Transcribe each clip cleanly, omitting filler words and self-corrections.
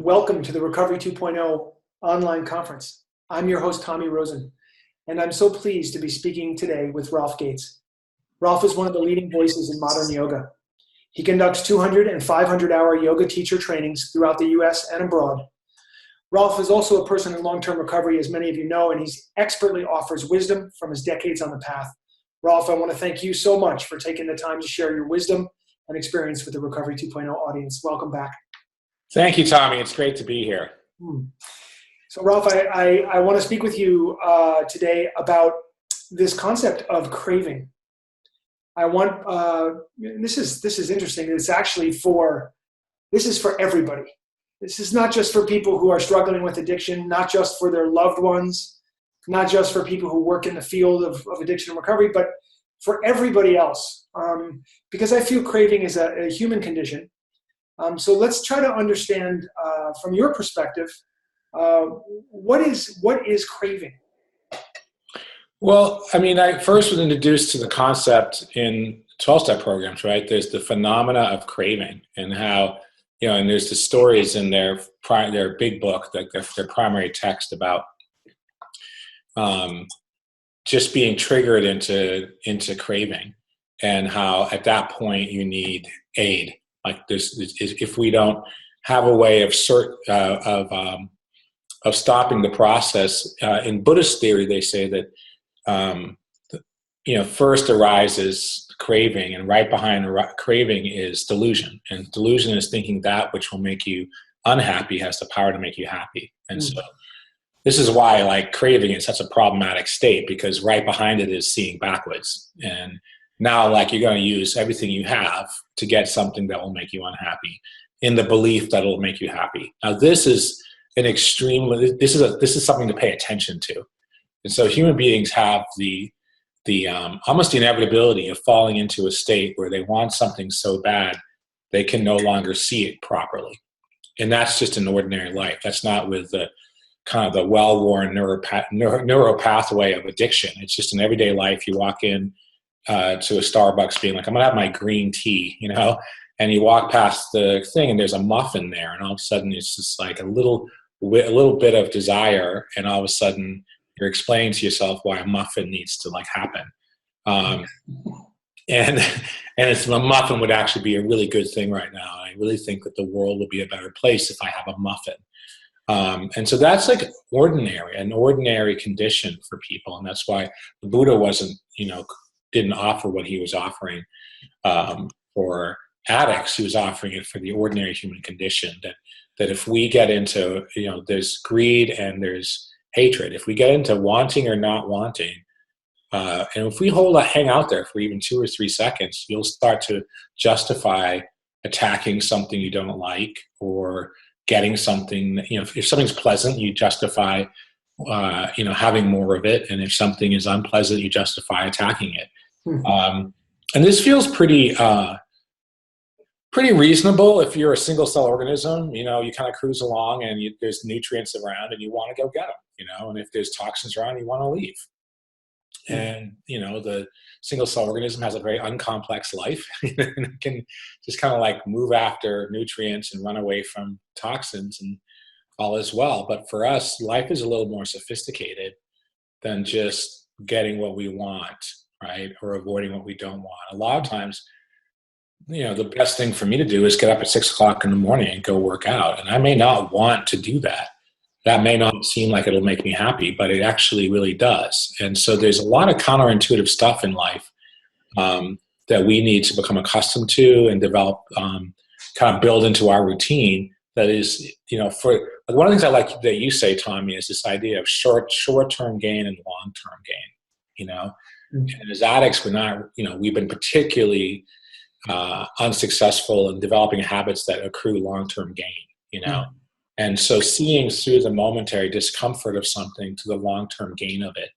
Welcome to the Recovery 2.0 online conference. I'm your host, Tommy Rosen, and I'm so pleased to be speaking today with Rolf Gates. Rolf is one of the leading voices in modern yoga. He conducts 200 and 500-hour yoga teacher trainings throughout the US and abroad. Rolf is also a person in long-term recovery, as many of you know, and he expertly offers wisdom from his decades on the path. Rolf, I want to thank you so much for taking the time to share your wisdom and experience with the Recovery 2.0 audience. Welcome back. Thank you, Tommy. It's great to be here. So, Rolf, I want to speak with you today about this concept of craving. I want this is interesting. It's actually for everybody. This is not just for people who are struggling with addiction, not just for their loved ones, not just for people who work in the field of addiction and recovery, but for everybody else. Because I feel craving is a human condition. So let's try to understand from your perspective, what is craving? Well, I mean, I first was introduced to the concept in 12-step programs, right? There's the phenomena of craving and how, and there's the stories in their big book, their primary text about just being triggered into craving, and how at that point you need aid. Like if we don't have a way of stopping the process, in Buddhist theory, they say that first arises craving, and right behind craving is delusion. And delusion is thinking that which will make you unhappy has the power to make you happy. And so this is why craving is such a problematic state, because right behind it is seeing backwards. And now you're going to use everything you have to get something that will make you unhappy in the belief that it'll make you happy. Now this is this is something to pay attention to. And so human beings have the almost the inevitability of falling into a state where they want something so bad they can no longer see it properly. And that's just an ordinary life. That's not with the kind of the well-worn neuro pathway of addiction. It's just an everyday life. You walk in to a Starbucks being like, I'm gonna have my green tea, and you walk past the thing and there's a muffin there, and all of a sudden it's just like a little bit of desire, and all of a sudden you're explaining to yourself why a muffin needs to happen. And it's a muffin would actually be a really good thing right now. I really think that the world will be a better place if I have a muffin. And so that's an ordinary condition for people. And that's why the Buddha didn't offer what he was offering for addicts. He was offering it for the ordinary human condition, that if we get into, there's greed and there's hatred. If we get into wanting or not wanting, and if we hang out there for even 2 or 3 seconds, you'll start to justify attacking something you don't like, or getting something, if something's pleasant, you justify, having more of it. And if something is unpleasant, you justify attacking it. And this feels pretty reasonable if you're a single cell organism. You kind of cruise along and there's nutrients around and you want to go get them, and if there's toxins around, you want to leave. And, the single cell organism has a very uncomplex life. It can just kind of move after nutrients and run away from toxins, and all is well. But for us, life is a little more sophisticated than just getting what we want, right? Or avoiding what we don't want. A lot of times, the best thing for me to do is get up at 6 o'clock in the morning and go work out. And I may not want to do that. That may not seem like it'll make me happy, but it actually really does. And so there's a lot of counterintuitive stuff in life that we need to become accustomed to and develop, kind of build into our routine. That is, for one of the things I like that you say, Tommy, is this idea of short-term gain and long-term gain. And as addicts, we've been particularly unsuccessful in developing habits that accrue long-term gain. And so seeing through the momentary discomfort of something to the long-term gain of it.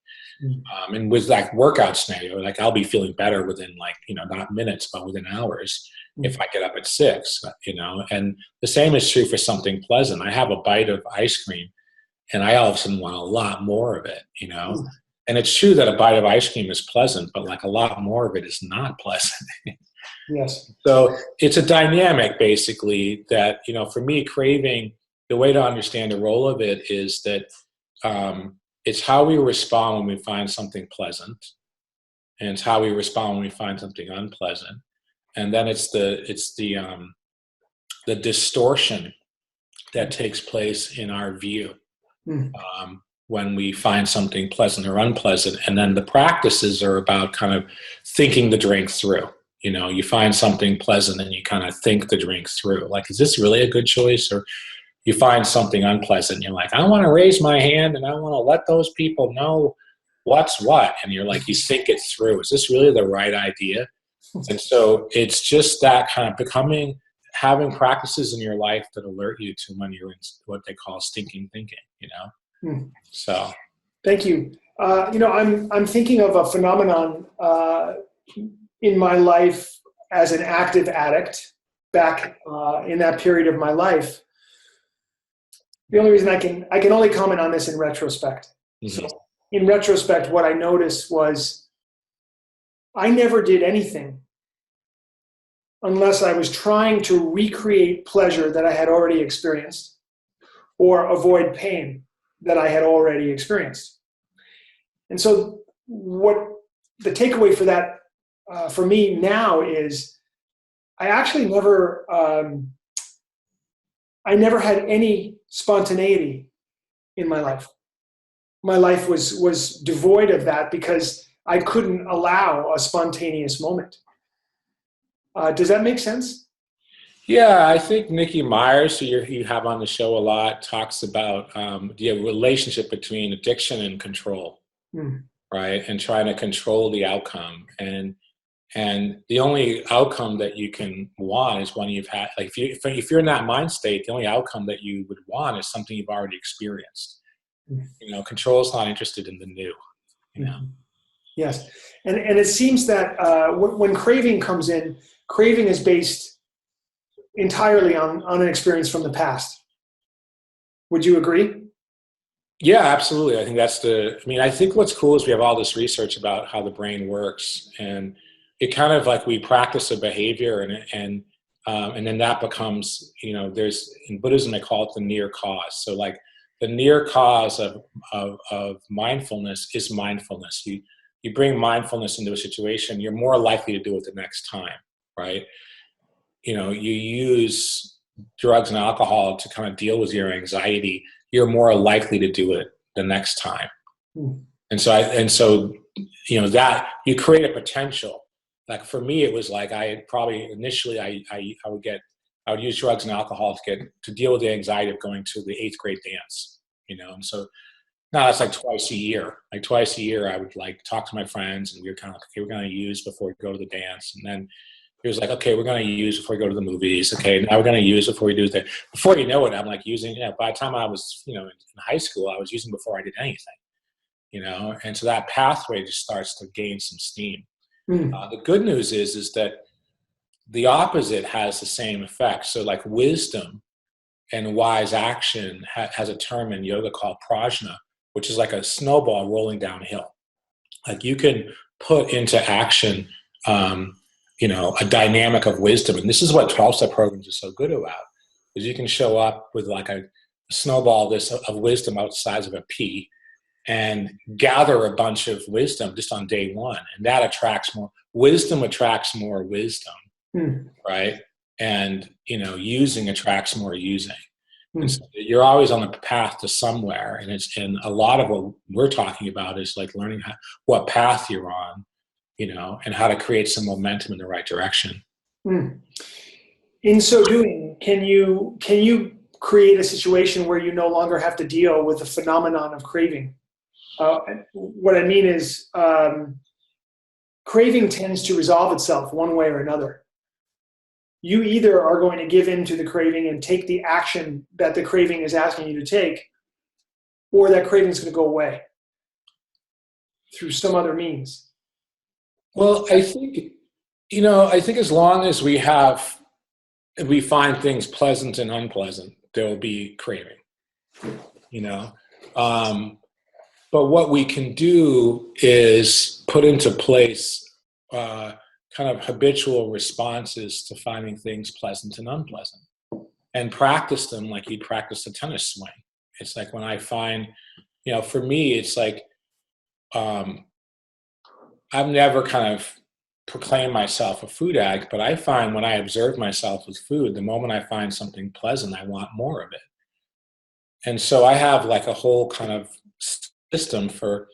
And with workout scenario, I'll be feeling better within not minutes, but within hours if I get up at 6, and the same is true for something pleasant. I have a bite of ice cream and I all of a sudden want a lot more of it, and it's true that a bite of ice cream is pleasant, but a lot more of it is not pleasant. Yes. So it's a dynamic basically that, for me, craving the way to understand the role of it is that it's how we respond when we find something pleasant, and it's how we respond when we find something unpleasant, and then it's the distortion that takes place in our view when we find something pleasant or unpleasant. And then the practices are about kind of thinking the drink through. You know, you find something pleasant and you kind of think the drink through. Like, is this really a good choice? Or you find something unpleasant and you're like, I want to raise my hand and I want to let those people know what's what. And you're like, you think it through. Is this really the right idea? And so it's just that kind of having practices in your life that alert you to when you're in what they call stinking thinking, you know? So. Thank you. You know, I'm thinking of a phenomenon in my life as an active addict back in that period of my life. The only reason I can only comment on this in retrospect. So in retrospect, what I noticed was I never did anything unless I was trying to recreate pleasure that I had already experienced or avoid pain that I had already experienced. And so what the takeaway for that, for me now, is I actually never had any spontaneity in my life. My life was devoid of that because I couldn't allow a spontaneous moment. Does that make sense? Yeah, I think Nikki Myers, who you have on the show a lot, talks about the relationship between addiction and control, right? And trying to control the outcome. And the only outcome that you can want is one you've had. Like if you're in that mind state, the only outcome that you would want is something you've already experienced. You know, control is not interested in the new. You know. Yes, and it seems that when craving comes in, craving is based entirely on an experience from the past. Would you agree? Yeah, absolutely. I think I think what's cool is we have all this research about how the brain works, and it kind of like we practice a behavior and then that becomes, you know, in Buddhism, they call it the near cause. So like the near cause of mindfulness is mindfulness. You bring mindfulness into a situation, you're more likely to do it the next time, right? You know, you use drugs and alcohol to kind of deal with your anxiety, you're more likely to do it the next time. And so you know, that you create a potential. Like for me, it was like I would use drugs and alcohol to deal with the anxiety of going to the 8th grade dance, you know. And so now that's like twice a year. Like twice a year, I would like talk to my friends, and we were kind of like, okay, we're going to use before we go to the dance, and then it was like, okay, we're going to use before we go to the movies. Okay, now we're going to use before we do that. Before you know it, I'm like using. You know, by the time I was, you know, in high school, I was using before I did anything. You know, and so that pathway just starts to gain some steam. The good news is that the opposite has the same effect. So like wisdom and wise action has a term in yoga called prajna, which is like a snowball rolling downhill. Like you can put into action, you know, a dynamic of wisdom. And this is what 12-step programs are so good about, is you can show up with like a snowball of wisdom out the size of a pea and gather a bunch of wisdom just on day one. And that attracts more wisdom, right? And, you know, using attracts more using. And so you're always on the path to somewhere. And a lot of what we're talking about is like learning what path you're on, you know, and how to create some momentum in the right direction. In so doing, can you create a situation where you no longer have to deal with the phenomenon of craving? What I mean is, craving tends to resolve itself one way or another. You either are going to give in to the craving and take the action that the craving is asking you to take, or that craving is going to go away through some other means. Well, I think, you know, as long as we find things pleasant and unpleasant, there will be craving, you know. But what we can do is put into place kind of habitual responses to finding things pleasant and unpleasant. and practice them like you'd practice a tennis swing. It's like when I find, for me, it's like, I've never kind of proclaimed myself a food addict, but I find when I observe myself with food, the moment I find something pleasant, I want more of it. And so I have like a whole kind of system for,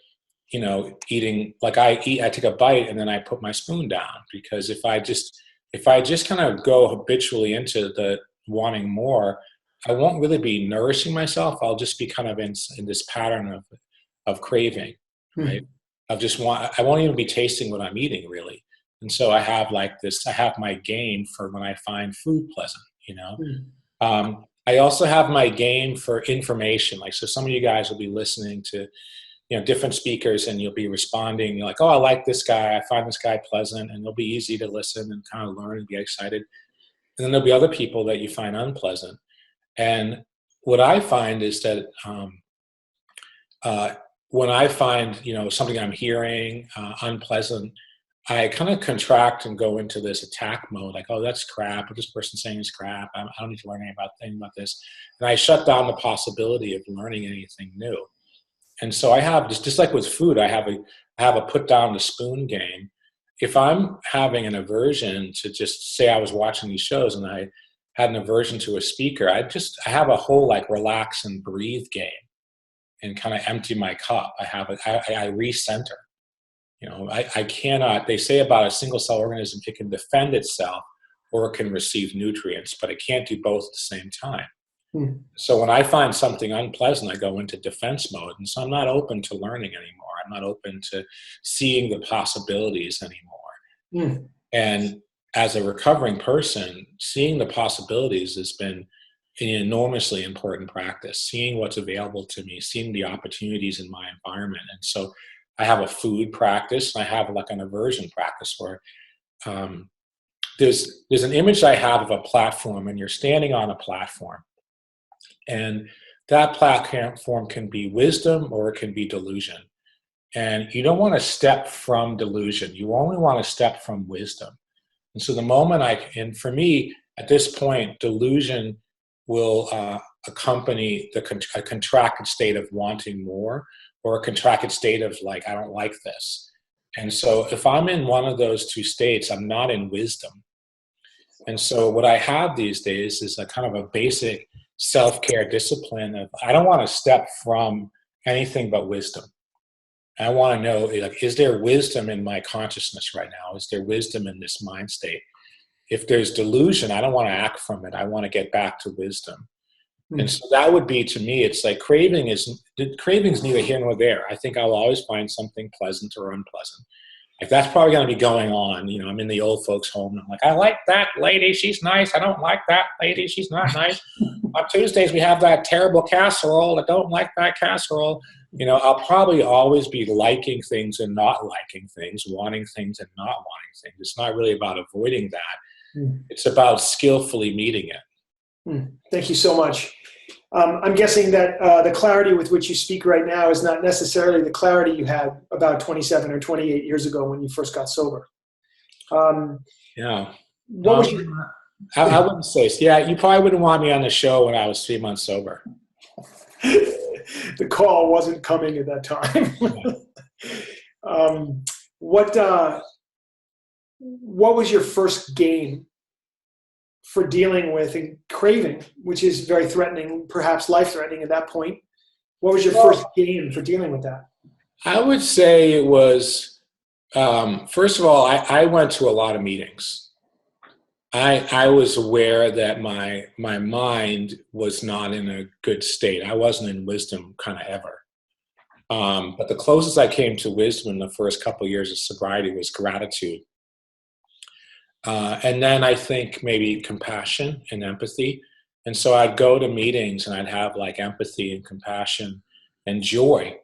eating. Like I take a bite and then I put my spoon down, because if I just kind of go habitually into the wanting more, I won't really be nourishing myself. I'll just be kind of in this pattern of craving, right? I won't even be tasting what I'm eating really. And so I have my game for when I find food pleasant, I also have my game for information. Like, so some of you guys will be listening to, different speakers, and you'll be responding. You're like, oh, I like this guy. I find this guy pleasant, and it'll be easy to listen and kind of learn and be excited. And then there'll be other people that you find unpleasant. And what I find is that when I find, something I'm hearing unpleasant, I kind of contract and go into this attack mode, like, oh, that's crap. What this person's saying is crap. I don't need to learn anything about this. And I shut down the possibility of learning anything new. And so I have, just like with food, I have a put down the spoon game. If I'm having an aversion to, just say I was watching these shows and I had an aversion to a speaker, I have a whole like relax and breathe game and kind of empty my cup. I recenter. I cannot, they say about a single cell organism, it can defend itself or it can receive nutrients, but it can't do both at the same time. So when I find something unpleasant, I go into defense mode. And so I'm not open to learning anymore. I'm not open to seeing the possibilities anymore. And as a recovering person, seeing the possibilities has been an enormously important practice, seeing what's available to me, seeing the opportunities in my environment. And so I have a food practice, and I have like an aversion practice where there's an image I have of a platform, and you're standing on a platform. And that platform can be wisdom or it can be delusion. And you don't want to step from delusion. You only want to step from wisdom. And so the moment and for me, at this point, delusion will accompany a contracted state of wanting more, or a contracted state of like, I don't like this. And so if I'm in one of those two states, I'm not in wisdom. And so what I have these days is a kind of a basic self-care discipline of, I don't want to step from anything but wisdom. I want to know, like, is there wisdom in my consciousness right now? Is there wisdom in this mind state? If there's delusion, I don't want to act from it. I want to get back to wisdom. And so that would be, to me, it's like craving's neither here nor there. I think I'll always find something pleasant or unpleasant. Like, that's probably going to be going on. I'm in the old folks' home, and I'm like, I like that lady, she's nice. I don't like that lady, she's not nice. On Tuesdays, we have that terrible casserole. I don't like that casserole. I'll probably always be liking things and not liking things, wanting things and not wanting things. It's not really about avoiding that. It's about skillfully meeting it. Thank you so much. I'm guessing that the clarity with which you speak right now is not necessarily the clarity you had about 27 or 28 years ago when you first got sober. Yeah. What was your... I wouldn't say. Yeah, you probably wouldn't want me on the show when I was 3 months sober. The call wasn't coming at that time. What was your first game for dealing with a craving, which is very threatening, perhaps life-threatening at that point? What was your first game for dealing with that? I would say it was, first of all, I went to a lot of meetings. I was aware that my mind was not in a good state. I wasn't in wisdom kind of ever. But the closest I came to wisdom in the first couple of years of sobriety was gratitude. And then I think maybe compassion and empathy. And so I'd go to meetings and I'd have like empathy and compassion and joy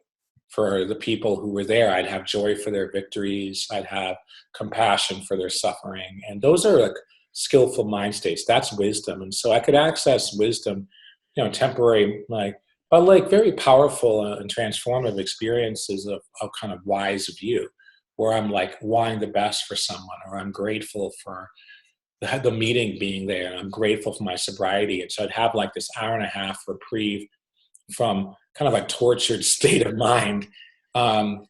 for the people who were there. I'd have joy for their victories. I'd have compassion for their suffering. And those are like skillful mind states. That's wisdom. And so I could access wisdom, temporary, but very powerful and transformative experiences of kind of wise view, where I'm like wanting the best for someone, or I'm grateful for the meeting being there, and I'm grateful for my sobriety. And so I'd have like this hour and a half reprieve from kind of a tortured state of mind. And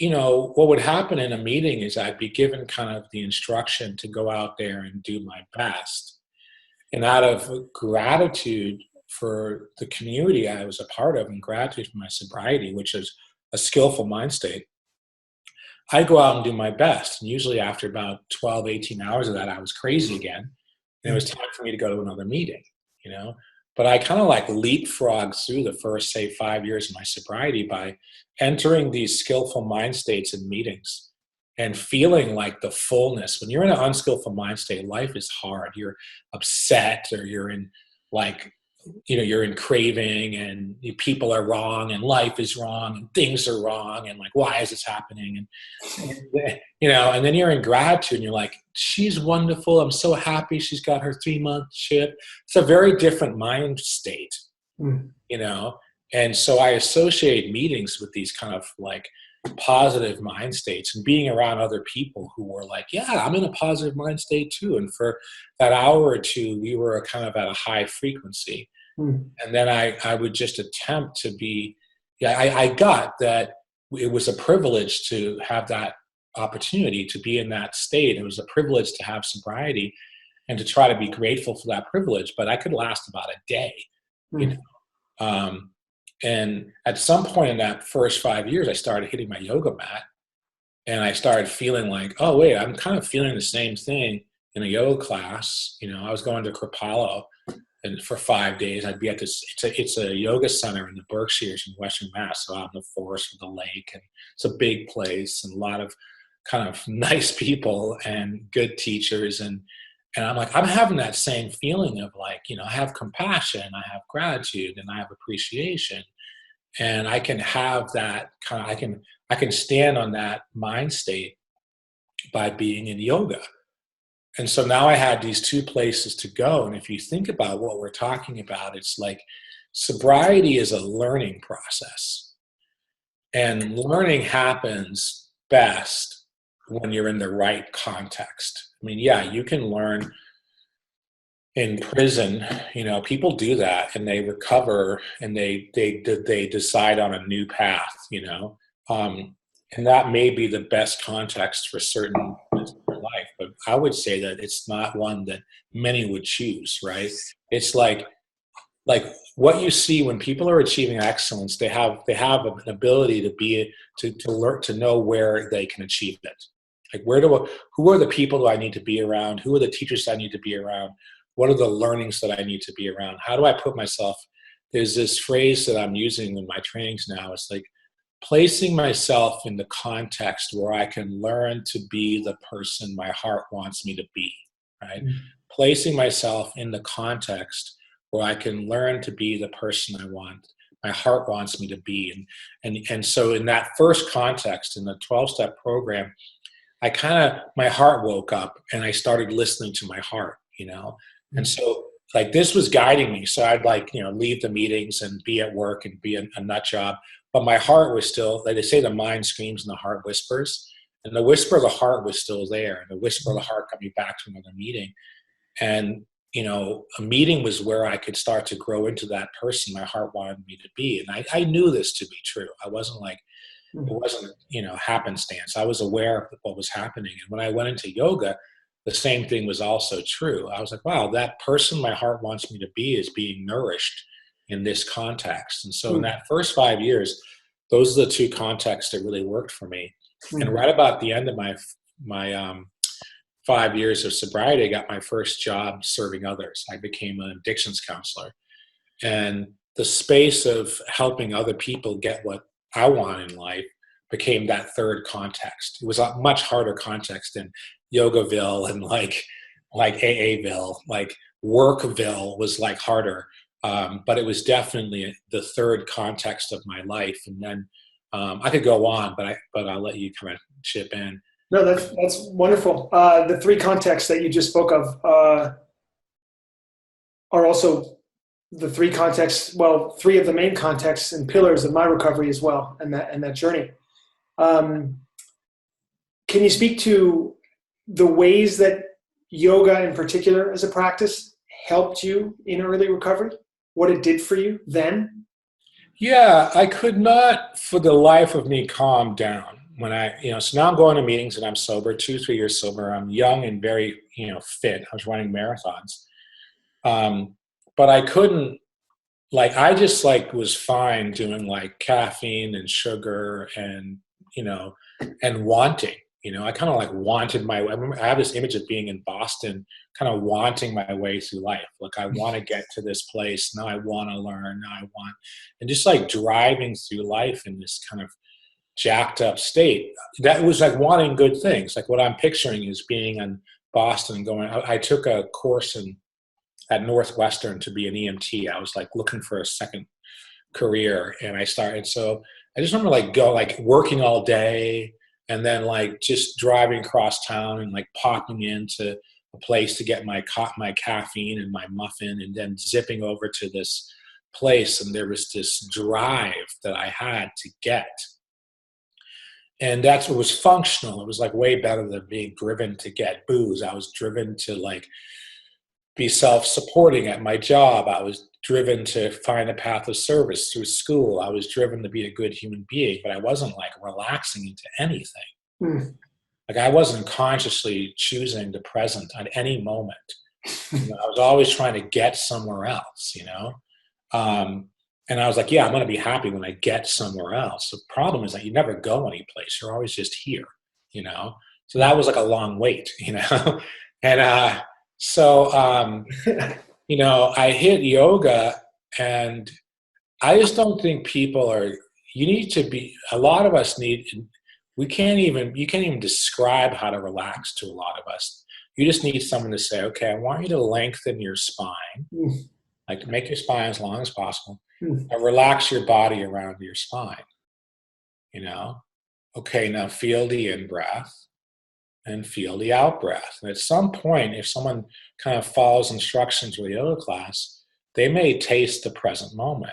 what would happen in a meeting is I'd be given kind of the instruction to go out there and do my best. And out of gratitude for the community I was a part of and gratitude for my sobriety, which is a skillful mind state, I go out and do my best. And usually after about 12, 18 hours of that, I was crazy again. And it was time for me to go to another meeting, But I kind of like leapfrogged through the first, say, 5 years of my sobriety by entering these skillful mind states in meetings and feeling like the fullness. When you're in an unskillful mind state, life is hard. You're upset, or you're in you're in craving, and people are wrong, and life is wrong, and things are wrong, and like, why is this happening? And then you're in gratitude, and you're like, she's wonderful. I'm so happy she's got her 3-month chip. It's a very different mind state, And so I associate meetings with these kind of like positive mind states, and being around other people who were like, yeah, I'm in a positive mind state too. And for that hour or two, we were kind of at a high frequency. And then I would just attempt to be, I got that it was a privilege to have that opportunity to be in that state. It was a privilege to have sobriety and to try to be grateful for that privilege, but I could last about a day, And at some point in that first 5 years, I started hitting my yoga mat, and I started feeling like, oh, wait, I'm kind of feeling the same thing in a yoga class. I was going to Kripalu, and for 5 days, I'd be at this, it's a yoga center in the Berkshires in Western Mass, so out in the forest with the lake, and it's a big place and a lot of kind of nice people and good teachers. And I'm like, I'm having that same feeling of like, I have compassion, I have gratitude, and I have appreciation. And I can have that kind of, I can stand on that mind state by being in yoga. And so now I had these two places to go. And if you think about what we're talking about, it's like sobriety is a learning process. And learning happens best when you're in the right context. I mean, yeah, you can learn in prison, people do that, and they recover, and they decide on a new path, and that may be the best context for certain life, but I would say that it's not one that many would choose, right? It's like what you see when people are achieving excellence, they have an ability to learn, to know where they can achieve it. Like, who are the people that I need to be around? Who are the teachers I need to be around? What are the learnings that I need to be around? How do I put myself? There's this phrase that I'm using in my trainings now. It's like placing myself in the context where I can learn to be the person my heart wants me to be, right? Mm-hmm. Placing myself in the context where I can learn to be the person my heart wants me to be. And so in that first context, in the 12-step program, my heart woke up, and I started listening to my heart, And so like this was guiding me. So I'd leave the meetings and be at work and be a nut job. But my heart was still, like they say, the mind screams and the heart whispers. And the whisper of the heart was still there. And the whisper of the heart got me back to another meeting. And, a meeting was where I could start to grow into that person my heart wanted me to be. And I knew this to be true. I wasn't like, it wasn't, happenstance. I was aware of what was happening. And when I went into yoga, the same thing was also true. I was like, wow, that person my heart wants me to be is being nourished in this context. And so in that first 5 years, those are the two contexts that really worked for me. And right about the end of my 5 years of sobriety, I got my first job serving others. I became an addictions counselor. And the space of helping other people get what I want in life became that third context. It was a much harder context than Yogaville and like AAville, like Workville was like harder. But it was definitely the third context of my life. And then I could go on, but I'll let you kind of chip in. No, that's wonderful. The three contexts that you just spoke of are also the three contexts. Well, three of the main contexts and pillars of my recovery as well, and that journey. Can you speak to the ways that yoga in particular as a practice helped you in early recovery, what it did for you then? Yeah, I could not for the life of me calm down when so now I'm going to meetings and I'm sober, 2, 3 years sober. I'm young and very, fit. I was running marathons. But I couldn't, I just was fine doing caffeine and sugar and, and wanting, I kind of wanted I remember I have this image of being in Boston, kind of wanting my way through life. I want to get to this place. Now I want to learn. Now I want, and just driving through life in this kind of jacked up state. That was wanting good things. What I'm picturing is being in Boston and going, I took a course at Northwestern to be an EMT. I was looking for a second career, and I started. So I just remember working all day, and then just driving across town and popping into a place to get my caffeine and my muffin, and then zipping over to this place. And there was this drive that I had to get, and that's what was functional. It was way better than being driven to get booze. I was driven to be self-supporting at my job. I was driven to find a path of service through school. I was driven to be a good human being, but I wasn't relaxing into anything. Mm. I wasn't consciously choosing the present at any moment. I was always trying to get somewhere else, and I was yeah, I'm going to be happy when I get somewhere else. The problem is that you never go anyplace. You're always just here, so that was a long wait, and, so, I hit yoga, and I just don't think you need to be, a lot of us you can't even describe how to relax to a lot of us. You just need someone to say, okay, I want you to lengthen your spine, make your spine as long as possible, and relax your body around your spine, Okay, now feel the in-breath and feel the out breath. And at some point, if someone kind of follows instructions with a yoga class, they may taste the present moment.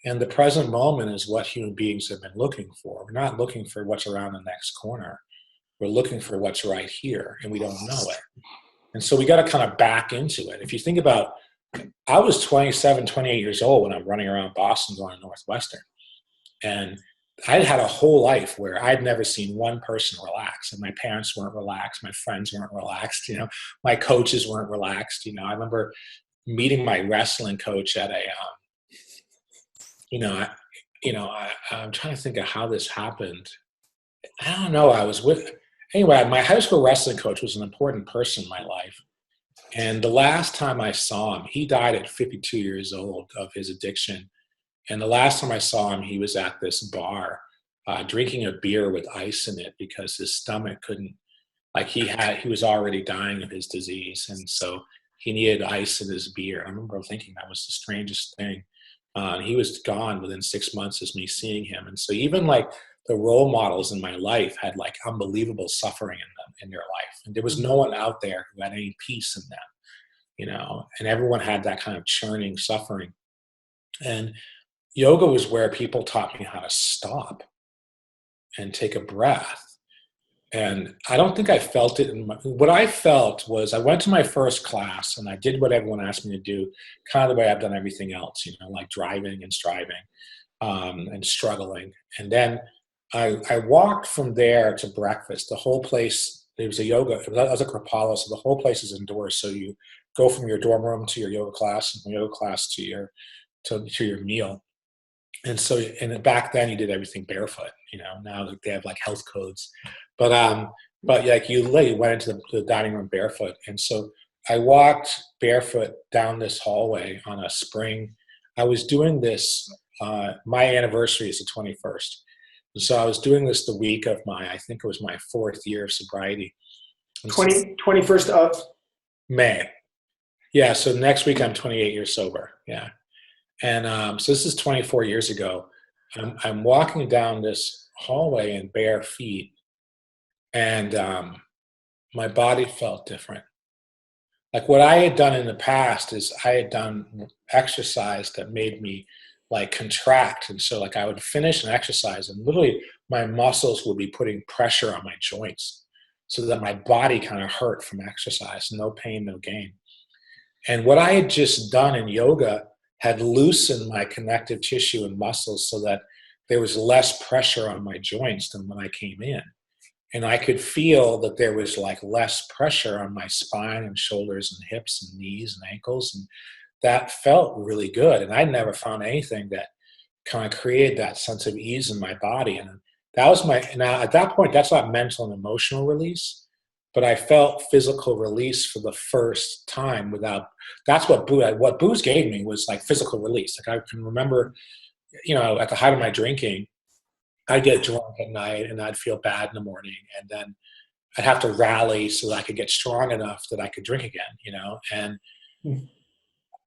And the present moment is what human beings have been looking for. We're not looking for what's around the next corner. We're looking for what's right here, and we don't know it. And so we got to kind of back into it. If you think about, I was 27, 28 years old when I'm running around Boston going to Northwestern. And I'd had a whole life where I'd never seen one person relax, and my parents weren't relaxed, my friends weren't relaxed, my coaches weren't relaxed. I remember meeting my wrestling coach at I'm trying to think of how this happened. I don't know. Anyway, my high school wrestling coach was an important person in my life. And the last time I saw him, he died at 52 years old of his addiction. And the last time I saw him, he was at this bar drinking a beer with ice in it because his stomach couldn't, he was already dying of his disease. And so he needed ice in his beer. I remember thinking that was the strangest thing. He was gone within 6 months of me seeing him. And so even the role models in my life had unbelievable suffering in them, in their life. And there was no one out there who had any peace in them, and everyone had that kind of churning suffering. And yoga was where people taught me how to stop and take a breath. And I don't think I felt it. What I felt was I went to my first class and I did what everyone asked me to do, kind of the way I've done everything else, driving and striving and struggling. And then I walked from there to breakfast. The whole place, there was a yoga, it was a Kripalu, so the whole place is indoors. So you go from your dorm room to your yoga class, and from yoga class to your meal. And so, and back then you did everything barefoot, now they have health codes, but you went into the dining room barefoot. And so I walked barefoot down this hallway on a spring. I was doing this, my anniversary is the 21st. And so I was doing this the week of I think it was my 4th year of sobriety. 21st of May. Yeah. So next week I'm 28 years sober. Yeah. And so this is 24 years ago. I'm walking down this hallway in bare feet, and my body felt different. What I had done in the past is I had done exercise that made me contract. And so I would finish an exercise and literally my muscles would be putting pressure on my joints. so that my body kind of hurt from exercise. No pain, no gain. And what I had just done in yoga had loosened my connective tissue and muscles so that there was less pressure on my joints than when I came in. And I could feel that there was like less pressure on my spine and shoulders and hips and knees and ankles. And that felt really good. And I'd never found anything that kind of created that sense of ease in my body. And that was now at that point, that's not mental and emotional release, but I felt physical release for the first time that's what booze gave me was like physical release. Like I can remember, at the height of my drinking, I'd get drunk at night and I'd feel bad in the morning. And then I'd have to rally so that I could get strong enough that I could drink again, and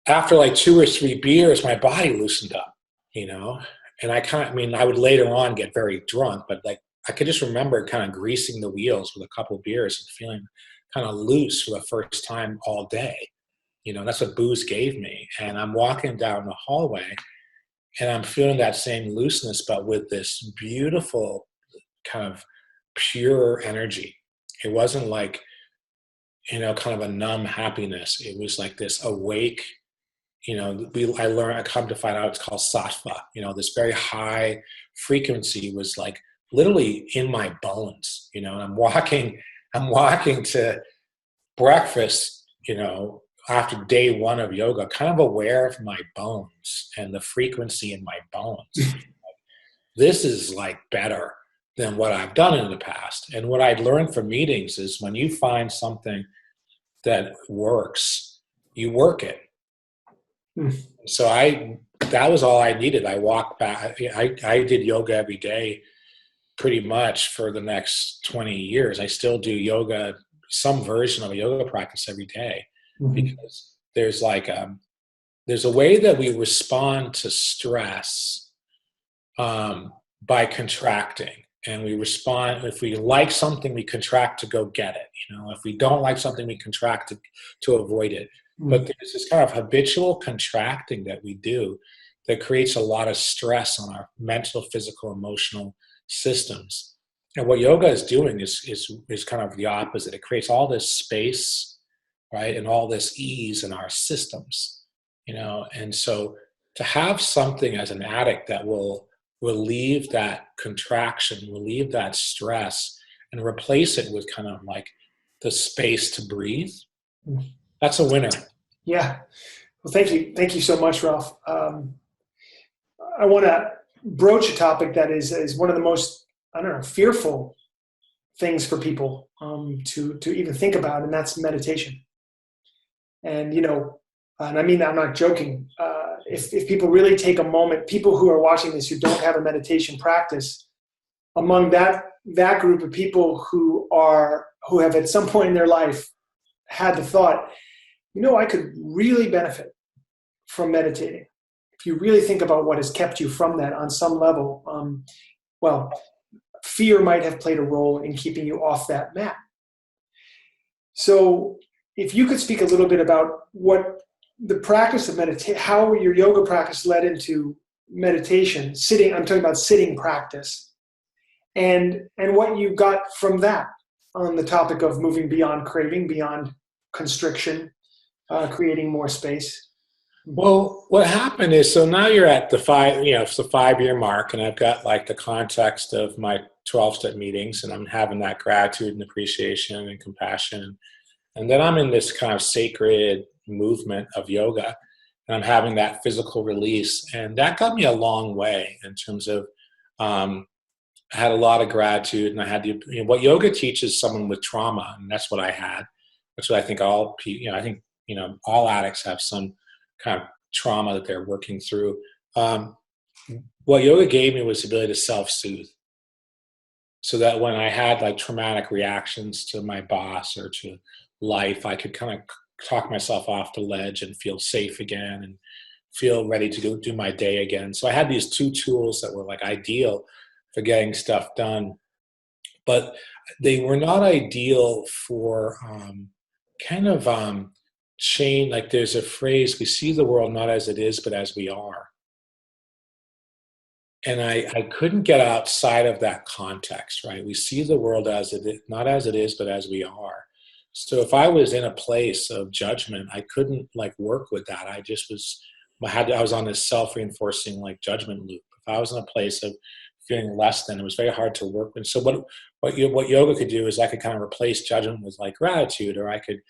after like 2 or 3 beers, my body loosened up, and I would later on get very drunk, but like I could just remember kind of greasing the wheels with a couple of beers and feeling kind of loose for the first time all day. That's what booze gave me. And I'm walking down the hallway and I'm feeling that same looseness, but with this beautiful kind of pure energy. It wasn't like, kind of a numb happiness. It was like this awake, I come to find out it's called sattva. This very high frequency was like literally in my bones, and I'm walking to breakfast, after day 1 of yoga, kind of aware of my bones and the frequency in my bones. This is like better than what I've done in the past. And what I'd learned from meetings is when you find something that works, you work it. So that was all I needed. I walked back. I did yoga every day pretty much for the next 20 years. I still do yoga, some version of a yoga practice every day, because there's a way that we respond to stress by contracting. And we respond, if we like something, we contract to go get it. If we don't like something, we contract to avoid it. But there's this kind of habitual contracting that we do that creates a lot of stress on our mental, physical, emotional systems. And what yoga is doing is kind of the opposite. It creates all this space, right, and all this ease in our systems, And so to have something as an addict that will relieve that contraction, relieve that stress, and replace it with kind of like the space to breathe, that's a winner. Yeah. Well, thank you so much, Rolf. I want to broach a topic that is one of the most, fearful things for people to even think about, and that's meditation. And and I mean that, I'm not joking. If people really take a moment, people who are watching this who don't have a meditation practice, among that group of people who have at some point in their life had the thought, I could really benefit from meditating. If you really think about what has kept you from that on some level, fear might have played a role in keeping you off that mat. So if you could speak a little bit about what the practice of meditation, how your yoga practice led into meditation, I'm talking about sitting practice, and what you got from that on the topic of moving beyond craving, beyond constriction, creating more space. Well, what happened is, so now you're at the 5-year mark, and I've got like the context of my 12-step meetings, and I'm having that gratitude and appreciation and compassion. And then I'm in this kind of sacred movement of yoga, and I'm having that physical release. And that got me a long way in terms of, I had a lot of gratitude, and I had what yoga teaches someone with trauma, and that's what I had. That's what I think all addicts have some kind of trauma that they're working through. What yoga gave me was the ability to self-soothe, so that when I had like traumatic reactions to my boss or to life, I could kind of talk myself off the ledge and feel safe again and feel ready to go do my day again. So I had these 2 tools that were like ideal for getting stuff done, but they were not ideal for change. Like there's a phrase, we see the world not as it is, but as we are. And I couldn't get outside of that context, right? We see the world as it is, not as it is, but as we are. So if I was in a place of judgment, I couldn't like work with that. I just was, I was on this self-reinforcing like judgment loop. If I was in a place of feeling less than, it was very hard to work with. So what yoga could do is I could kind of replace judgment with like gratitude, or I could,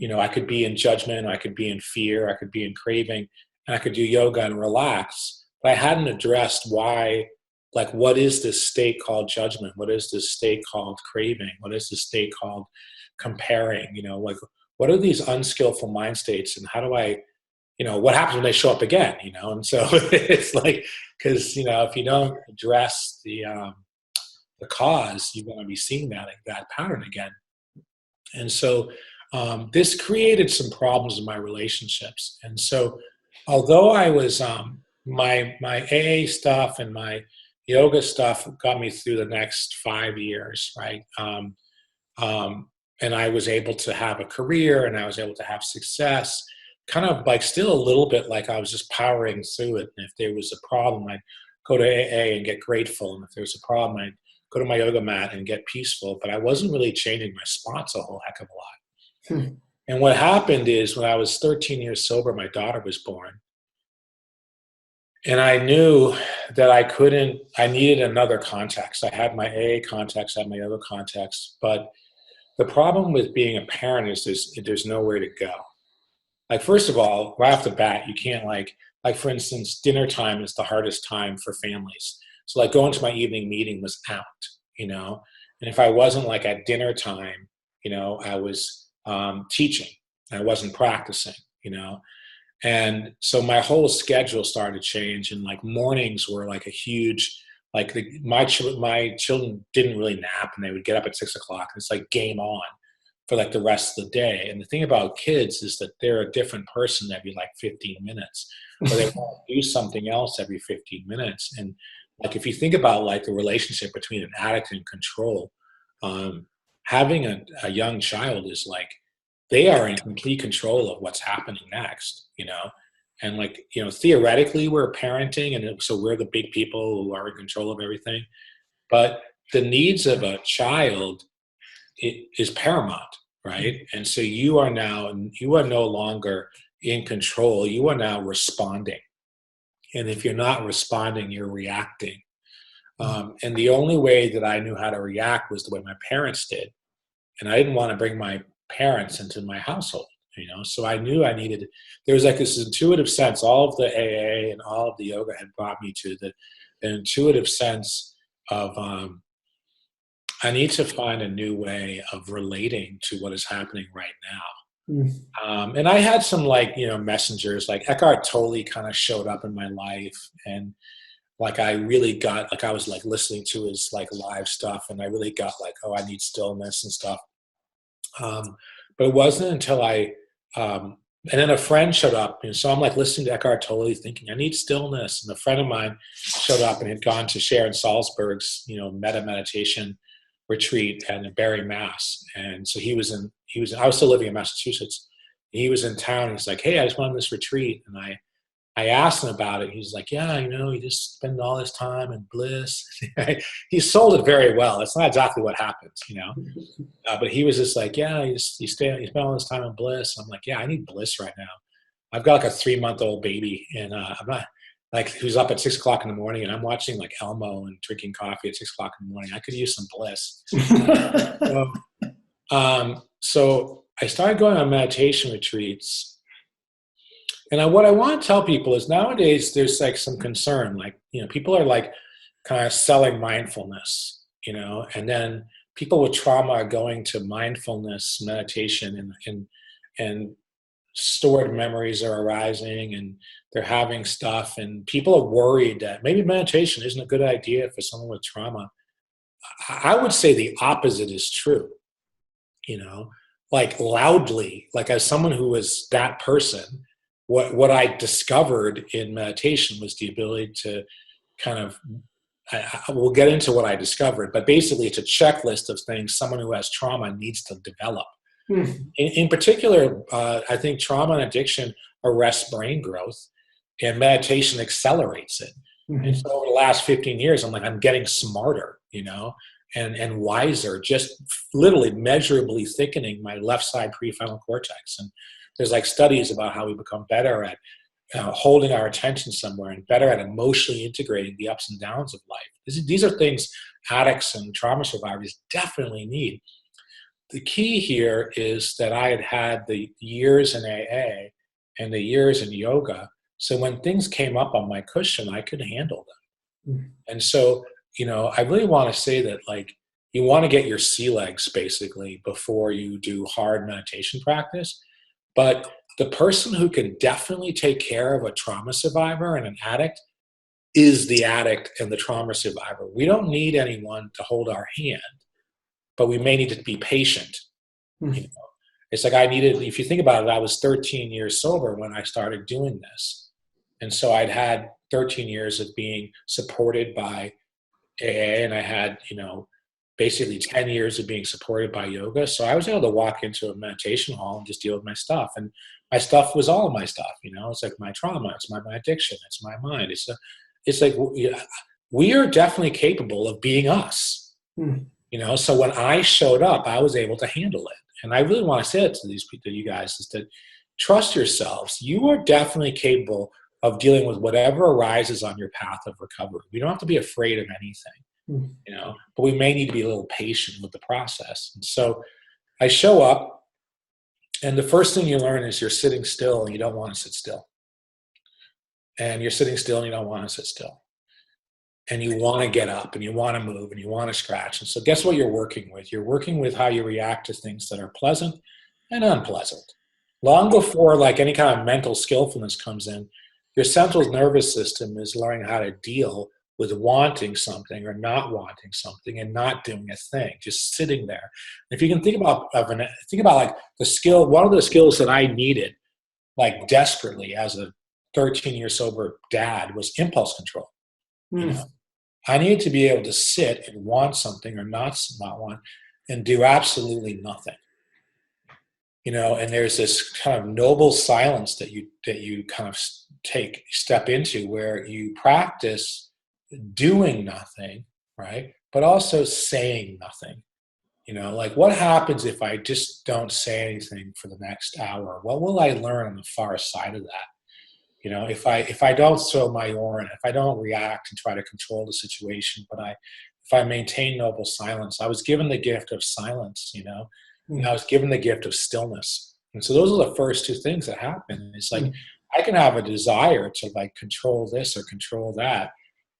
I could be in judgment, or I could be in fear, I could be in craving, and I could do yoga and relax. But I hadn't addressed why, like, what is this state called judgment? What is this state called craving? What is this state called comparing? Like, what are these unskillful mind states, and how do I, what happens when they show up again? And so it's like, because if you don't address the cause, you're going to be seeing that pattern again. And so this created some problems in my relationships. And so although I was my AA stuff and my yoga stuff got me through the next 5 years, right? And I was able to have a career and I was able to have success, kind of like still a little bit like I was just powering through it. And if there was a problem, I'd go to AA and get grateful. And if there was a problem, I'd go to my yoga mat and get peaceful. But I wasn't really changing my spots a whole heck of a lot. And what happened is when I was 13 years sober, my daughter was born. And I knew that I needed another context. I had my AA context, I had my yoga context. But the problem with being a parent is there's nowhere to go. Like, first of all, right off the bat, you can't like for instance, dinner time is the hardest time for families. So like going to my evening meeting was out, and if I wasn't like at dinner time, I was teaching. I wasn't practicing, and so my whole schedule started to change, and like mornings were like a huge, like my children didn't really nap, and they would get up at 6 o'clock. And it's like game on for like the rest of the day. And the thing about kids is that they're a different person every like 15 minutes, or they want to do something else every 15 minutes. And like if you think about like the relationship between an addict and control, having a young child is like, they are in complete control of what's happening next, and like, theoretically we're parenting, and so we're the big people who are in control of everything. But the needs of a child is paramount, right? And so you are no longer in control. You are now responding. And if you're not responding, you're reacting. And the only way that I knew how to react was the way my parents did. And I didn't want to bring my parents into my household, so I knew there was like this intuitive sense. All of the AA and all of the yoga had brought me to the intuitive sense of I need to find a new way of relating to what is happening right now. And I had some like, messengers, like Eckhart Tolle kind of showed up in my life. And like, I really got, like, I was like listening to his like live stuff, and I really got like, oh, I need stillness and stuff. But it wasn't until and then a friend showed up, and so I'm like listening to Eckhart Tolle thinking I need stillness. And a friend of mine showed up and had gone to Sharon Salzberg's, meta meditation retreat and Barry, Mass. And so I was still living in Massachusetts. He was in town. He's like, hey, I just went on this retreat. And I asked him about it. He's like, yeah, you just spend all this time in bliss. He sold it very well. It's not exactly what happens, but he was just like, yeah, you spend all this time in bliss. I'm like, yeah, I need bliss right now. I've got like a 3-month-old baby, and I'm not like, who's up at 6 o'clock in the morning, and I'm watching like Elmo and drinking coffee at 6 o'clock in the morning. I could use some bliss. So I started going on meditation retreats. And what I want to tell people is nowadays there's like some concern, like, people are like kind of selling mindfulness, and then people with trauma are going to mindfulness meditation, and stored memories are arising, and they're having stuff, and people are worried that maybe meditation isn't a good idea for someone with trauma. I would say the opposite is true, like loudly, like as someone who was that person. What I discovered in meditation was the ability to kind of, we'll get into what I discovered, but basically it's a checklist of things someone who has trauma needs to develop. In particular, I think trauma and addiction arrests brain growth, and meditation accelerates it. And Mhm. so over the last 15 years, I'm like, I'm getting smarter, and wiser, just literally measurably thickening my left side prefrontal cortex. And there's like studies about how we become better at holding our attention somewhere and better at emotionally integrating the ups and downs of life. These are things addicts and trauma survivors definitely need. The key here is that I had the years in AA and the years in yoga. So when things came up on my cushion, I could handle them. Mhm. And so, I really want to say that, like, you want to get your sea legs basically before you do hard meditation practice. But the person who can definitely take care of a trauma survivor and an addict is the addict and the trauma survivor. We don't need anyone to hold our hand, but we may need to be patient. You know, Mhm. it's like if you think about it, I was 13 years sober when I started doing this. And so I'd had 13 years of being supported by AA, and I had, basically 10 years of being supported by yoga. So I was able to walk into a meditation hall and just deal with my stuff. And my stuff was all of my stuff, it's like my trauma, it's my addiction, it's my mind. It's like, we are definitely capable of being us, Mhm. so when I showed up, I was able to handle it. And I really want to say it to these people, you guys, is that trust yourselves. You are definitely capable of dealing with whatever arises on your path of recovery. We don't have to be afraid of anything, Mhm. but we may need to be a little patient with the process. And so I show up, and the first thing you learn is you're sitting still and you don't want to sit still. And you're sitting still and you don't want to sit still. And you want to get up and you want to move and you want to scratch. And so guess what you're working with? You're working with how you react to things that are pleasant and unpleasant. Long before like any kind of mental skillfulness comes in, your central nervous system is learning how to deal with wanting something or not wanting something and not doing a thing, just sitting there. If you can think about like the skill, one of the skills that I needed like desperately as a 13-year sober dad was impulse control. You know, Mhm. I need to be able to sit and want something or not want and do absolutely nothing. And there's this kind of noble silence that you kind of step into where you practice doing nothing, right? But also saying nothing. Like what happens if I just don't say anything for the next hour? What will I learn on the far side of that? If I don't throw my oar in, if I don't react and try to control the situation, but if I maintain noble silence, I was given the gift of silence, and I Mhm. was given the gift of stillness. And so those are the first two things that happen. It's like Mhm. I can have a desire to like control this or control that,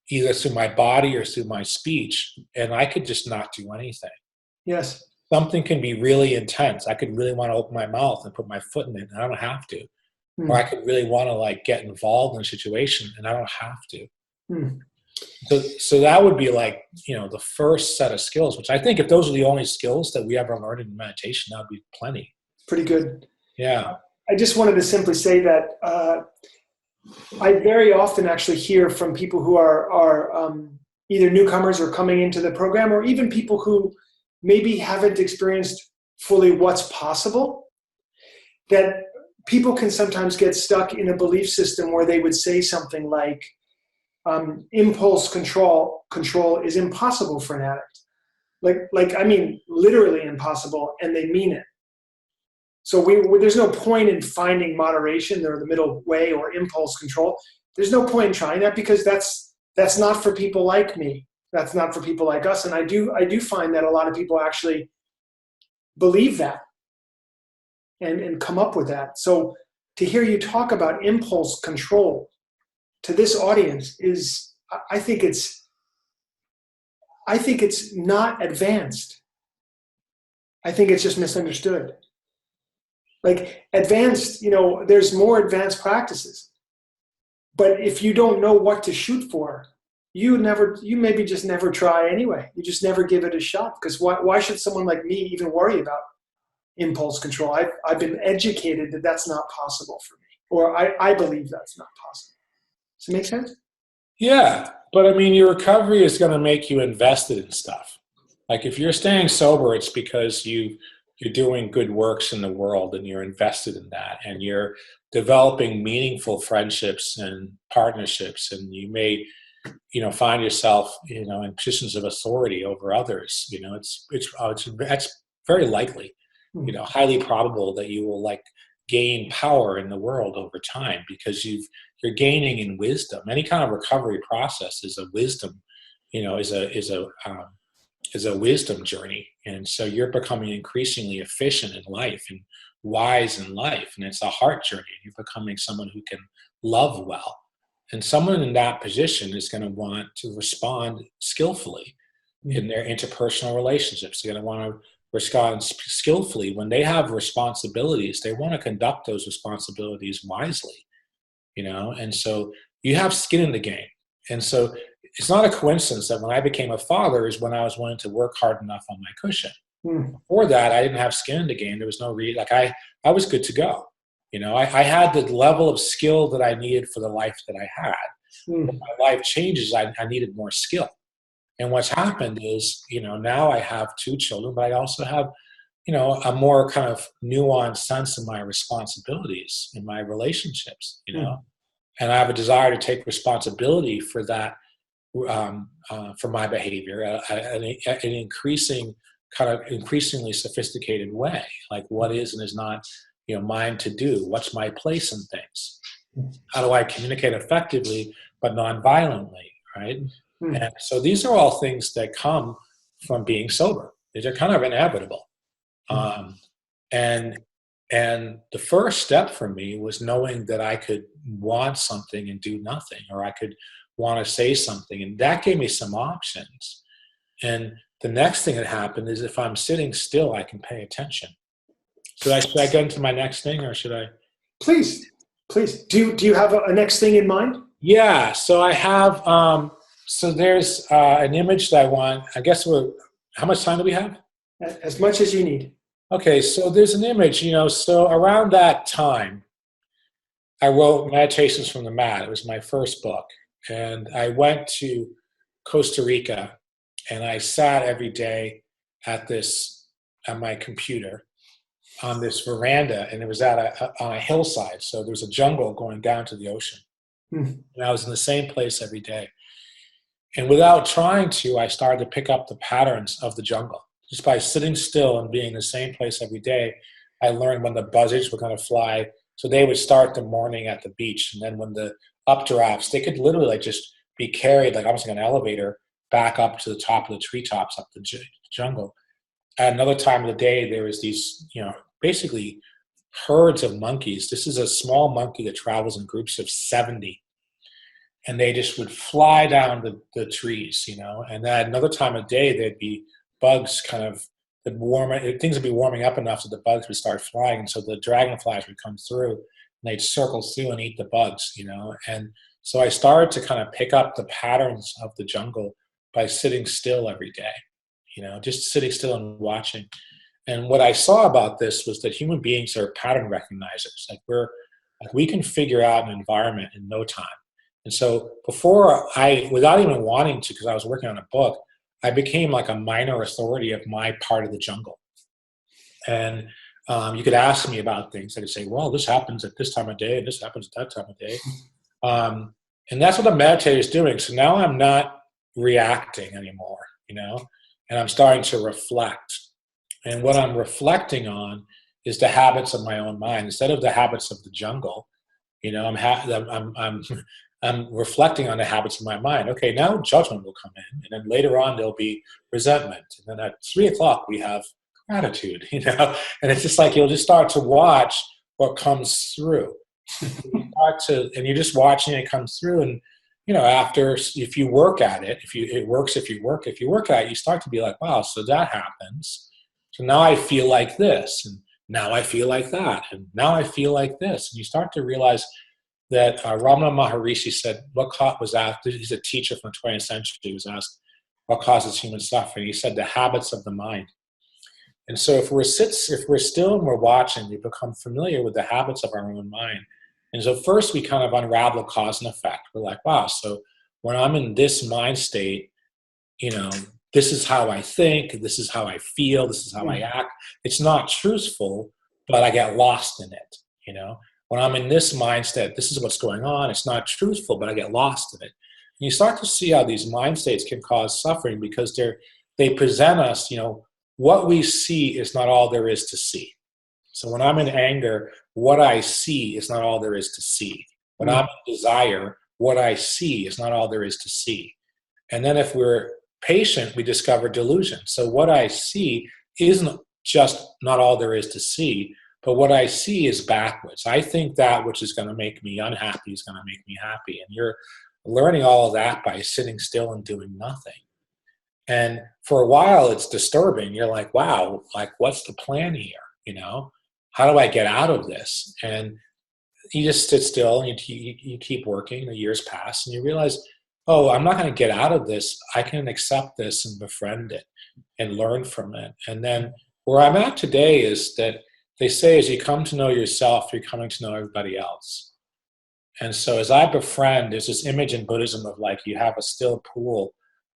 either through my body or through my speech, and I could just not do anything. Yes. Something can be really intense. I could really want to open my mouth and put my foot in it, and I don't have to. Or I Mhm. could really want to like get involved in a situation and I don't have to. Mhm. So that would be like, the first set of skills, which I think if those are the only skills that we ever learned in meditation, that would be plenty. Pretty good. Yeah. I just wanted to simply say that I very often actually hear from people who are either newcomers or coming into the program, or even people who maybe haven't experienced fully what's possible, that people can sometimes get stuck in a belief system where they would say something like, impulse control is impossible for an addict. Like I mean, literally impossible, and they mean it. So there's no point in finding moderation or the middle way or impulse control. There's no point in trying that because that's not for people like me. That's not for people like us. And I do find that a lot of people actually believe that and come up with that. So to hear you talk about impulse control to this audience is, I think it's not advanced. I think it's just misunderstood. Like advanced, there's more advanced practices. But if you don't know what to shoot for, you maybe just never try anyway. You just never give it a shot. Because why should someone like me even worry about impulse control? I've been educated that that's not possible for me. Or I believe that's not possible. Does it make sense? Yeah. But I mean, your recovery is going to make you invested in stuff. Like if you're staying sober, it's because you're doing good works in the world and you're invested in that and you're developing meaningful friendships and partnerships and you may find yourself, in positions of authority over others, that's very likely, highly probable that you will gain power in the world over time because you're gaining in wisdom. Any kind of recovery process is a wisdom, is a wisdom journey. And so you're becoming increasingly efficient in life and wise in life. And it's a heart journey. You're becoming someone who can love well. And someone in that position is going to want to respond skillfully in their interpersonal relationships. They're going to want to respond skillfully. When they have responsibilities, they want to conduct those responsibilities wisely, and so you have skin in the game. And so it's not a coincidence that when I became a father is when I was willing to work hard enough on my cushion. Before that, I didn't have skin in the game. There was no reason. I was good to go. I had the level of skill that I needed for the life that I had. When my life changes, I needed more skill. And what's happened is, now I have 2 children, but I also have, a more kind of nuanced sense of my responsibilities in my relationships, and I have a desire to take responsibility for that, for my behavior at an increasingly sophisticated way, like what is and is not, mine to do, what's my place in things, how do I communicate effectively but non-violently, right? And so these are all things that come from being sober. These are kind of inevitable. And the first step for me was knowing that I could want something and do nothing, or I could want to say something, and that gave me some options. And the next thing that happened is if I'm sitting still, I can pay attention. Should I get into my next thing, or should I? Please. Do you have a next thing in mind? Yeah. So I have. So there's an image that I want. I guess how much time do we have? As much as you need. Okay. So there's an image. So around that time, I wrote Meditations from the Mat. It was my first book, and I went to Costa Rica, and I sat every day at my computer on this veranda, and it was on a hillside. So there was a jungle going down to the ocean. And I was in the same place every day. And without trying to, I started to pick up the patterns of the jungle. Just by sitting still and being in the same place every day, I learned when the buzzards were going to fly. So they would start the morning at the beach. And then when the updrafts, they could literally just be carried, almost like an elevator, back up to the top of the treetops, up the jungle. At another time of the day, there was these, basically herds of monkeys. This is a small monkey that travels in groups of 70. And they just would fly down the trees, And then at another time of day, there'd be bugs things would be warming up enough so the bugs would start flying. And so the dragonflies would come through and they'd circle through and eat the bugs, And so I started to kind of pick up the patterns of the jungle by sitting still every day, just sitting still and watching. And what I saw about this was that human beings are pattern recognizers. We can figure out an environment in no time. And so without even wanting to, because I was working on a book, I became like a minor authority of my part of the jungle. And you could ask me about things. I could say, well, this happens at this time of day, and this happens at that time of day. And that's what the meditator is doing. So now I'm not reacting anymore, and I'm starting to reflect. And what I'm reflecting on is the habits of my own mind instead of the habits of the jungle. I'm reflecting on the habits of my mind. Okay, now judgment will come in, and then later on there'll be resentment, and then at 3:00 we have gratitude. And it's just you'll just start to watch what comes through. And you're just watching it come through, and after, if you work at it, it works. If you work at it, you start to be like, wow, so that happens. So now I feel like this, and now I feel like that, and now I feel like this. And you start to realize that Ramana Maharishi said, was asked, he's a teacher from the 20th century, he was asked, what causes human suffering? He said, the habits of the mind. And so if we're still and we're watching, we become familiar with the habits of our own mind. And so first we kind of unravel cause and effect. We're like, wow, so when I'm in this mind state, this is how I think, this is how I feel, this is how I act. It's not truthful, but I get lost in it, When I'm in this mindset, this is what's going on. It's not truthful, but I get lost in it. And you start to see how these mind states can cause suffering because they present us, what we see is not all there is to see. So when I'm in anger, what I see is not all there is to see. When I'm in desire, what I see is not all there is to see. And then if we're patient, we discover delusion. So what I see isn't just not all there is to see, but what I see is backwards. I think that which is going to make me unhappy is going to make me happy. And you're learning all of that by sitting still and doing nothing. And for a while, it's disturbing. You're like, wow, like, what's the plan here? How do I get out of this? And you just sit still and you keep working. The years pass and you realize, oh, I'm not going to get out of this. I can accept this and befriend it and learn from it. And then where I'm at today is that they say as you come to know yourself, you're coming to know everybody else. And so as I befriend, there's this image in Buddhism of like you have a still pool.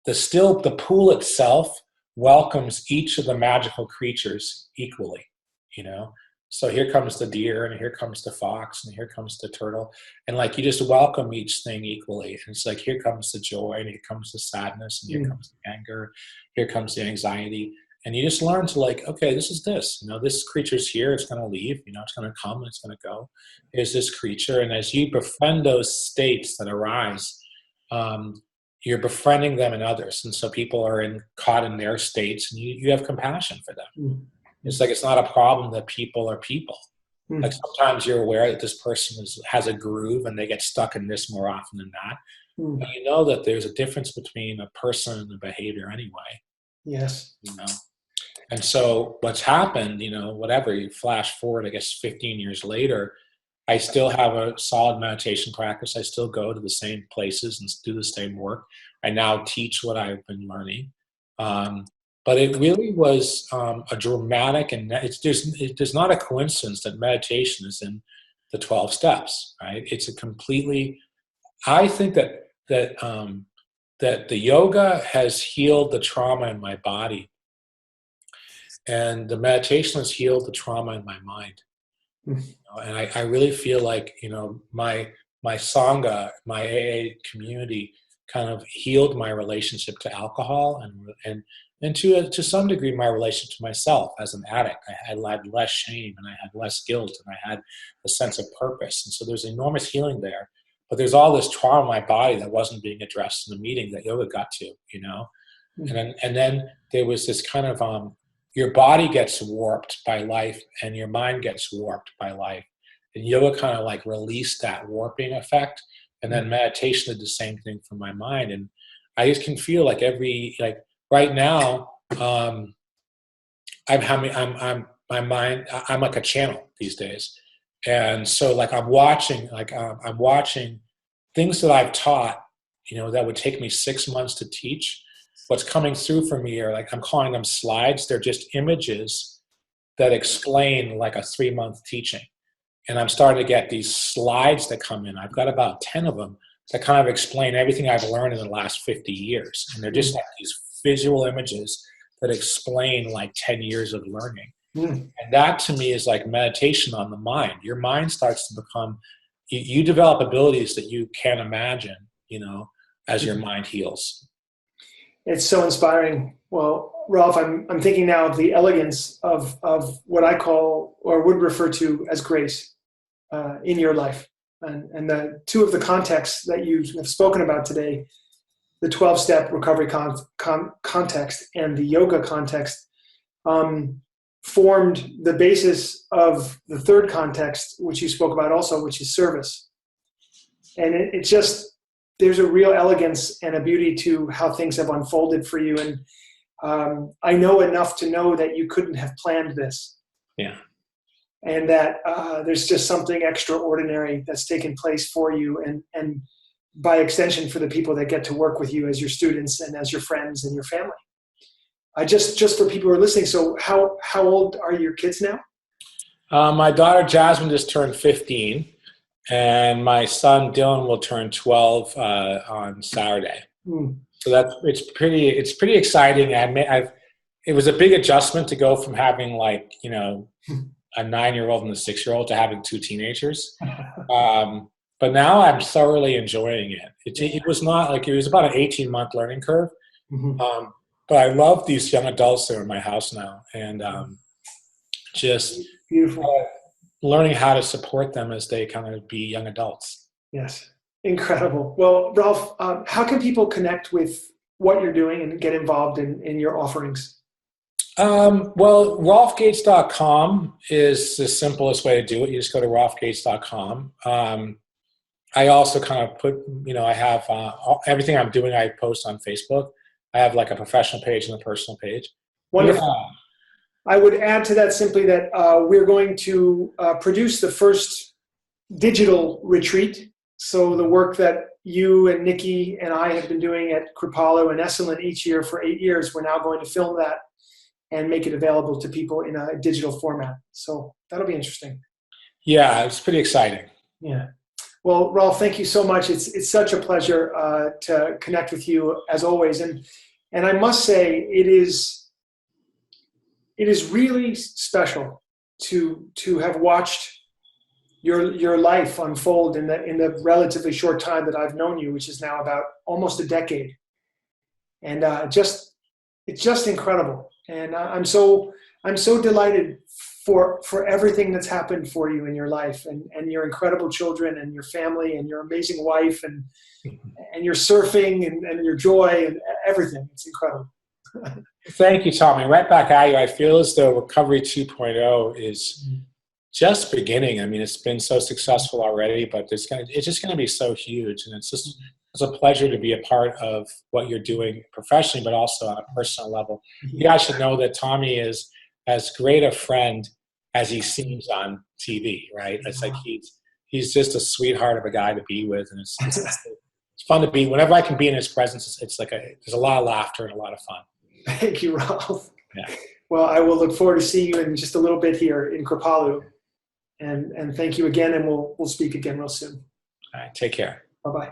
The pool itself welcomes each of the magical creatures equally, So here comes the deer, and here comes the fox, and here comes the turtle. And like you just welcome each thing equally. And it's like here comes the joy, and here comes the sadness, and here comes the anger, here comes the anxiety. And you just learn to like, okay, this is this. This creature's here, it's going to leave, it's going to come, it's going to go. Here's this creature. And as you befriend those states that arise, you're befriending them in others. And so people are caught in their states, and you have compassion for them. It's like it's not a problem that people are people. Like sometimes you're aware that this person has a groove and they get stuck in this more often than that. But you know that there's a difference between a person and a behavior anyway. Yes. And so what's happened, whatever, you flash forward, I guess 15 years later, I still have a solid meditation practice. I still go to the same places and do the same work. I now teach what I've been learning. But it really was a dramatic, and there's not a coincidence that meditation is in the 12 steps, right? It's a completely, I think that the yoga has healed the trauma in my body, and the meditation has healed the trauma in my mind. And I really feel like, my Sangha, my AA community kind of healed my relationship to alcohol and to some degree my relationship to myself as an addict. I had less shame and I had less guilt and I had a sense of purpose. And so there's enormous healing there. But there's all this trauma in my body that wasn't being addressed in the meeting that yoga got to, And then there was this kind of, your body gets warped by life and your mind gets warped by life. And yoga kind of like released that warping effect. And then meditation did the same thing for my mind. And I just can feel like right now, I'm my mind, I'm like a channel these days. And so like I'm watching things that I've taught, that would take me 6 months to teach. What's coming through for me are I'm calling them slides. They're just images that explain like a 3-month teaching. And I'm starting to get these slides that come in. I've got about 10 of them that kind of explain everything I've learned in the last 50 years. And they're just like these visual images that explain like 10 years of learning. And that to me is like meditation on the mind. Your mind starts to become, you develop abilities that you can't imagine, as your mind heals. It's so inspiring. Well, Rolf, I'm thinking now of the elegance of what I call or would refer to as grace in your life. And the two of the contexts that you have spoken about today, the 12-step recovery context and the yoga context, formed the basis of the third context, which you spoke about also, which is service. And it's just, there's a real elegance and a beauty to how things have unfolded for you. And I know enough to know that you couldn't have planned this. Yeah. And that there's just something extraordinary that's taken place for you and by extension for the people that get to work with you as your students and as your friends and your family. Just for people who are listening, so how old are your kids now? My daughter Jasmine just turned 15. And my son Dylan will turn 12 on Saturday. So it's pretty exciting. It was a big adjustment to go from having like a 9-year-old and a 6-year-old to having 2 teenagers. But now I'm thoroughly enjoying it. It was not like, it was about an 18-month learning curve. But I love these young adults that are in my house now, and just beautiful. Learning how to support them as they kind of be young adults. Yes, incredible. Well, Rolf, how can people connect with what you're doing and get involved in your offerings? Well, rolfgates.com is the simplest way to do it. You just go to rolfgates.com. I also kind of put, I have everything I'm doing, I post on Facebook. I have like a professional page and a personal page. Wonderful. Yeah. I would add to that simply that we're going to produce the first digital retreat. So the work that you and Nikki and I have been doing at Kripalu and Esalen each year for 8 years, we're now going to film that and make it available to people in a digital format. So that'll be interesting. Yeah, it's pretty exciting. Yeah. Well, Rolf, thank you so much. It's such a pleasure to connect with you as always. And I must say, it is really special to have watched your life unfold in the relatively short time that I've known you, which is now about almost a decade. And it's just incredible. And I'm so delighted for everything that's happened for you in your life, and your incredible children and your family and your amazing wife and your surfing and your joy and everything. It's incredible. Thank you, Tommy. Right back at you. I feel as though Recovery 2.0 is just beginning. I mean, it's been so successful already, but it's just going to be so huge. And it's a pleasure to be a part of what you're doing professionally, but also on a personal level. You guys should know that Tommy is as great a friend as he seems on TV, right? It's like he's just a sweetheart of a guy to be with, and it's fun to be. Whenever I can be in his presence, it's like there's a lot of laughter and a lot of fun. Thank you, Rolf. Yeah. Well, I will look forward to seeing you in just a little bit here in Kripalu, and thank you again, and we'll speak again real soon. All right, take care. Bye-bye.